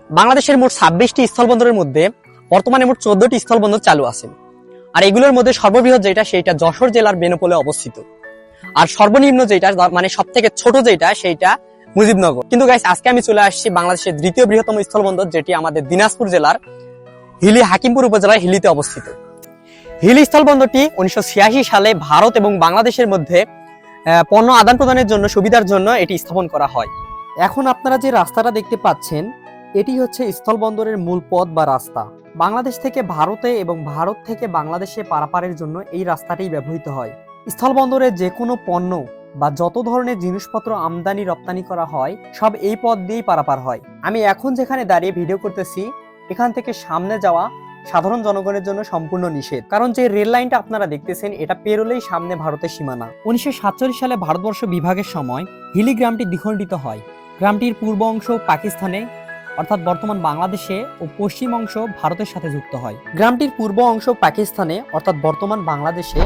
বাংলাদেশের মোট 26টি স্থলবন্দরের মধ্যে বর্তমানে মোট 14টি স্থলবন্দর চালু আছে। আর এগুলোর মধ্যে সর্ববৃহৎ যেটা সেটা যশোর জেলার বেনাপোলে অবস্থিত। আর সর্বনিম্ন যেটা মানে সব থেকে ছোট যেটা সেইটা মুজিবনগর। কিন্তু গাইস আজকে আমি চলে আসছি বাংলাদেশের দ্বিতীয় বৃহত্তম স্থলবন্দর, যেটি আমাদের দিনাজপুর জেলার হিলি হাকিমপুর উপজেলার হিলিতে অবস্থিত। হিলি স্থলবন্দরটি 1986 সালে ভারত এবং বাংলাদেশের মধ্যে পণ্য আদান প্রদানের জন্য সুবিধার জন্য এটি স্থাপন করা হয়। এখন আপনারা যে রাস্তাটা দেখতে পাচ্ছেন এটি হচ্ছে স্থলবন্দরের মূল পথ বা রাস্তা। বাংলাদেশ থেকে ভারতে এবং ভারত থেকে বাংলাদেশে পারাপারের জন্য এই রাস্তাটি ব্যবহৃত হয়। স্থলবন্দরে যে কোনো পণ্য বা যত ধরনের জিনিসপত্র আমদানি রপ্তানি করা হয় সব এই পথ দিয়েই পারাপার হয়। আমি এখন যেখানে দাঁড়িয়ে ভিডিও করতেছি এখান থেকে সামনে যাওয়া সাধারণ জনগণের জন্য সম্পূর্ণ নিষেধ, কারণ যে রেল লাইনটা আপনারা দেখতেছেন এটা পেরোলেই সামনে ভারতের সীমানা। 1947 সালে ভারতবর্ষ বিভাগের সময় হিলি গ্রামটি দ্বিখণ্ডিত হয়। গ্রামটির পূর্ব অংশ পাকিস্তানে অর্থাৎ বর্তমান বাংলাদেশে ও পশ্চিম অংশ ভারতের সাথে যুক্ত হয়। গ্রামটির পূর্ব অংশ পাকিস্তানে অর্থাৎ বর্তমান বাংলাদেশে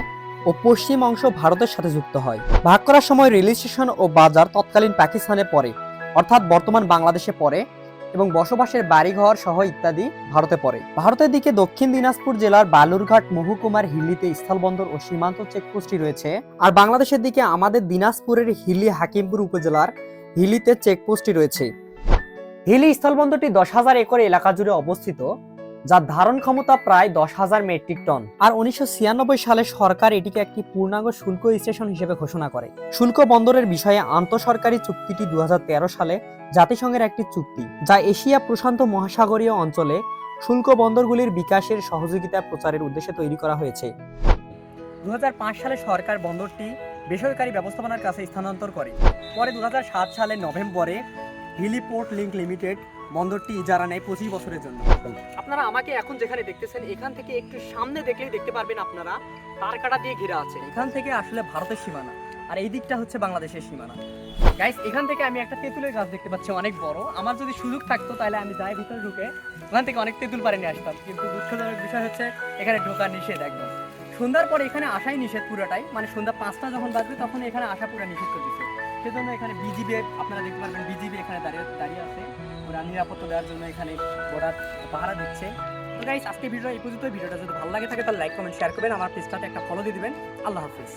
ও পশ্চিম অংশ ভারতের সাথে যুক্ত হয়। ভাগ করার সময় রেল স্টেশন ও বাজার তৎকালীন পাকিস্তানে পড়ে অর্থাৎ বর্তমান বাংলাদেশে পড়ে এবং বসবাসের বাড়িঘর সহ ইত্যাদি ভারতে পড়ে। ভারতের দিকে দক্ষিণ দিনাজপুর জেলার বালুরঘাট মহকুমার হিলিতে স্থলবন্দর ও সীমান্ত চেকপোস্টটি রয়েছে। আর বাংলাদেশের দিকে আমাদের দিনাজপুরের হিলি হাকিমপুর উপজেলার হিলিতে চেকপোস্টটি রয়েছে। হিলি স্থলবন্দরটি 10,000 একর এলাকা জুড়ে অবস্থিত, যার ধারণ ক্ষমতা প্রায় 10,000 মেট্রিক টন। আর 1996 সালে সরকার এটিকে একটি পূর্ণাঙ্গ শুল্ক স্টেশন হিসেবে ঘোষণা করে। শুল্ক বন্দরের বিষয়ে আন্তঃসরকারি চুক্তিটি 2013 সালে জাতিসংঘের একটি চুক্তি, যা এশিয়া প্রশান্ত মহাসাগরীয় অঞ্চলে শুল্ক বন্দরগুলির বিকাশের সহযোগিতা প্রচারের উদ্দেশ্যে তৈরি করা হয়েছে। 2005 সালে সরকার বন্দরটি বেসরকারি ব্যবস্থাপনার কাছে স্থানান্তর করে। পরে 2007 সালের নভেম্বরে হিলি পোর্ট লিংক লিমিটেড বন্দরটি ইজারা নেয় 25 বছরের জন্য। আপনারা আমাকে এখন যেখানে দেখতেছেন এখান থেকে একটু সামনে দেখলেই দেখতে পারবেন আপনারা তার কাটা দিয়ে ঘেরা আছে। এখান থেকে আসলে ভারতের সীমানা আর এই দিকটা হচ্ছে বাংলাদেশের সীমানা। গাইস এখান থেকে আমি একটা তেঁতুলের গাছ দেখতে পাচ্ছি অনেক বড়। আমার যদি সুযোগ থাকতো তাহলে আমি যাই ভিতরে ঢুকে ওখান থেকে অনেক তেঁতুল পাড়ে নিয়ে আসতাম, কিন্তু দুঃখজনক বিষয় হচ্ছে এখানে ঢোকা নিষেধ একদম। সন্ধ্যার পরে এখানে আসাই নিষেধ পুরোটাই, মানে সন্ধ্যা 5টা যখন বাজবে তখন এখানে আসা পুরো নিষেধ করে দিচ্ছে। সেজন্য এখানে বিজিবি আপনারা দেখতে পারবেন বিজিবি এখানে দাঁড়িয়ে আছে, ওরা নিরাপত্তা দেওয়ার জন্য এখানে বর্ডার পাহারা দিচ্ছে। তো গাইস আজকে ভিডিওটা এই পর্যন্ত। ভিডিওটা যদি ভালো লাগে থাকে তাহলে লাইক কমেন্ট শেয়ার করবেন, আমার পেজটাতে একটা ফলো দিয়ে দিবেন। আল্লাহ হাফিজ।